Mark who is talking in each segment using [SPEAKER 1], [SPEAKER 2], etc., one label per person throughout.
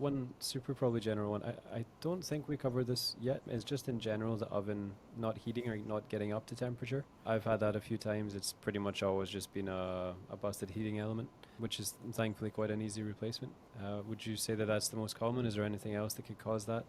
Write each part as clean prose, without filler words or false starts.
[SPEAKER 1] one super probably general one. I don't think we covered this yet. It's just in general the oven not heating or not getting up to temperature. I've had that a few times. It's pretty much always just been a busted heating element, which is thankfully quite an easy replacement. Would you say that that's the most common? Is there anything else that could cause that?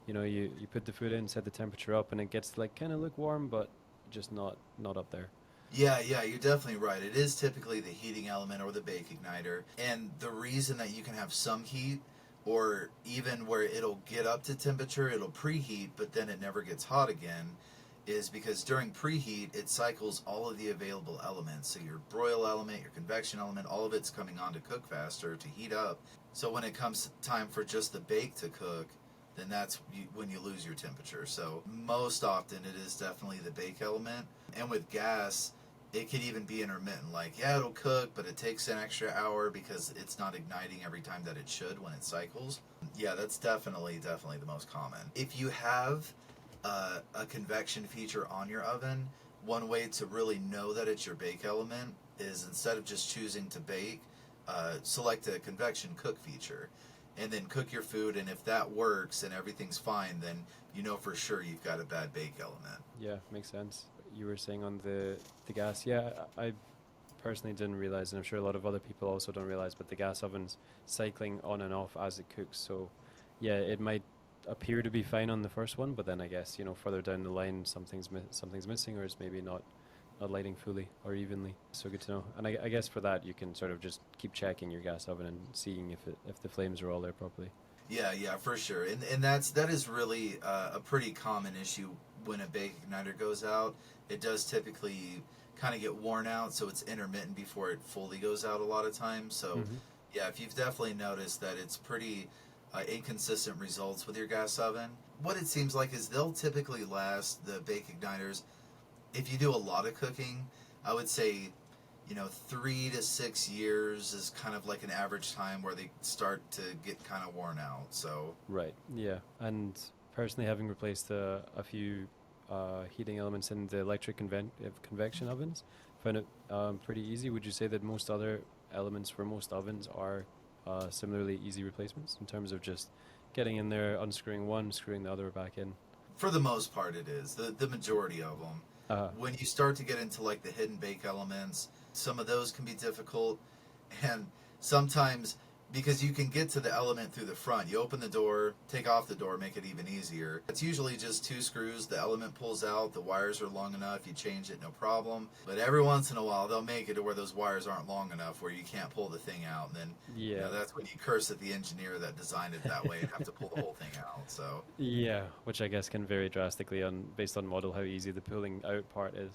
[SPEAKER 1] You put the food in, set the temperature up, and it gets like kind of lukewarm, but just not up there.
[SPEAKER 2] Yeah, you're definitely right. It is typically the heating element or the bake igniter. And the reason that you can have some heat, or even where it'll get up to temperature, it'll preheat, but then it never gets hot again, is because during preheat, it cycles all of the available elements. So your broil element, your convection element, all of it's coming on to cook faster, to heat up. So when it comes time for just the bake to cook, then when you lose your temperature. So most often it is definitely the bake element. And with gas, it could even be intermittent. Like, yeah, it'll cook, but it takes an extra hour because it's not igniting every time that it should when it cycles. Yeah, that's definitely the most common. If you have a convection feature on your oven, one way to really know that it's your bake element is, instead of just choosing to bake, select a convection cook feature and then cook your food. And if that works and everything's fine, then you know for sure you've got a bad bake element.
[SPEAKER 1] Yeah, makes sense. You were saying on the gas, yeah, I personally didn't realize, and I'm sure a lot of other people also don't realize, but the gas oven's cycling on and off as it cooks. So, yeah, it might appear to be fine on the first one, but then I guess further down the line something's missing, or it's maybe not lighting fully or evenly. So good to know. And I guess for that you can sort of just keep checking your gas oven and seeing if the flames are all there properly.
[SPEAKER 2] Yeah, for sure. And that is really a pretty common issue when a bake igniter goes out. It does typically kind of get worn out, so it's intermittent before it fully goes out a lot of times. So,
[SPEAKER 1] Hmm.
[SPEAKER 2] yeah, if you've definitely noticed that it's pretty inconsistent results with your gas oven, what it seems like is they'll typically last, the bake igniters, if you do a lot of cooking, I would say, 3 to 6 years is kind of like an average time where they start to get kind of worn out. So,
[SPEAKER 1] Right. Yeah. And personally, having replaced a few heating elements in the electric convection ovens, found it pretty easy. Would you say that most other elements for most ovens are similarly easy replacements in terms of just getting in there, unscrewing one, screwing the other back in?
[SPEAKER 2] for the most part, it is the majority of them.
[SPEAKER 1] Uh,
[SPEAKER 2] When you start to get into like the hidden bake elements, some of those can be difficult, and sometimes, because you can get to the element through the front, you open the door, take off the door, make it even easier. It's usually just two screws, the element pulls out, the wires are long enough, you change it, no problem. But every once in a while they'll make it to where those wires aren't long enough, where you can't pull the thing out, and then
[SPEAKER 1] yeah.
[SPEAKER 2] that's when you curse at the engineer that designed it that way and have to pull the whole thing out. So
[SPEAKER 1] Yeah, which I guess can vary drastically on based on model how easy the pulling out part is.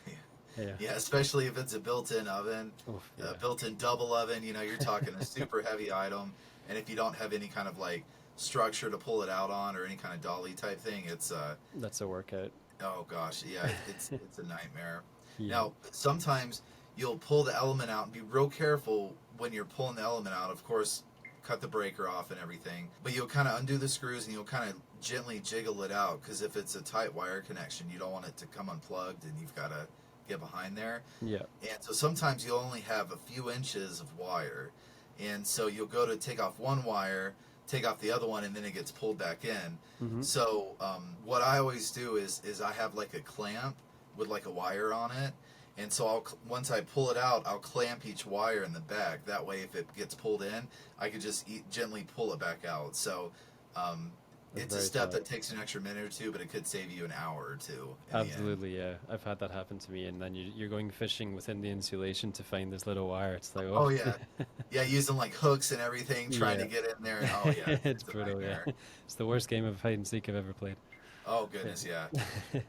[SPEAKER 2] yeah.
[SPEAKER 1] Yeah.
[SPEAKER 2] Yeah, especially if it's a built-in oven,
[SPEAKER 1] Oof,
[SPEAKER 2] a
[SPEAKER 1] yeah.
[SPEAKER 2] built-in double oven. You're talking a super heavy item, and if you don't have any kind of like structure to pull it out on, or any kind of dolly type thing, it's
[SPEAKER 1] That's a workout.
[SPEAKER 2] oh gosh, yeah, it's a nightmare.
[SPEAKER 1] Yeah.
[SPEAKER 2] Now, sometimes you'll pull the element out and be real careful when you're pulling the element out. Of course, cut the breaker off and everything, but you'll kind of undo the screws and you'll kind of gently jiggle it out, because if it's a tight wire connection, you don't want it to come unplugged, and you've got to get behind there.
[SPEAKER 1] Yeah.
[SPEAKER 2] And so sometimes you'll only have a few inches of wire. And so you'll go to take off one wire, take off the other one, and then it gets pulled back in.
[SPEAKER 1] Mm-hmm.
[SPEAKER 2] So what I always do is I have like a clamp with like a wire on it. And so once I pull it out, I'll clamp each wire in the back. That way, if it gets pulled in, I could just gently pull it back out. So
[SPEAKER 1] That's
[SPEAKER 2] it's a
[SPEAKER 1] very
[SPEAKER 2] step
[SPEAKER 1] smart.
[SPEAKER 2] that takes an extra minute or two, but it could save you an hour or two in the end.
[SPEAKER 1] Absolutely, yeah. I've had that happen to me, and then you're going fishing within the insulation to find this little wire. It's like, oh,
[SPEAKER 2] Oh yeah, yeah, using like hooks and everything, trying to
[SPEAKER 1] yeah.
[SPEAKER 2] get in there. Oh yeah,
[SPEAKER 1] It's
[SPEAKER 2] it's a
[SPEAKER 1] brutal, yeah.
[SPEAKER 2] nightmare.
[SPEAKER 1] It's the worst game of hide and seek I've ever played.
[SPEAKER 2] Oh goodness, yeah.
[SPEAKER 1] Yeah.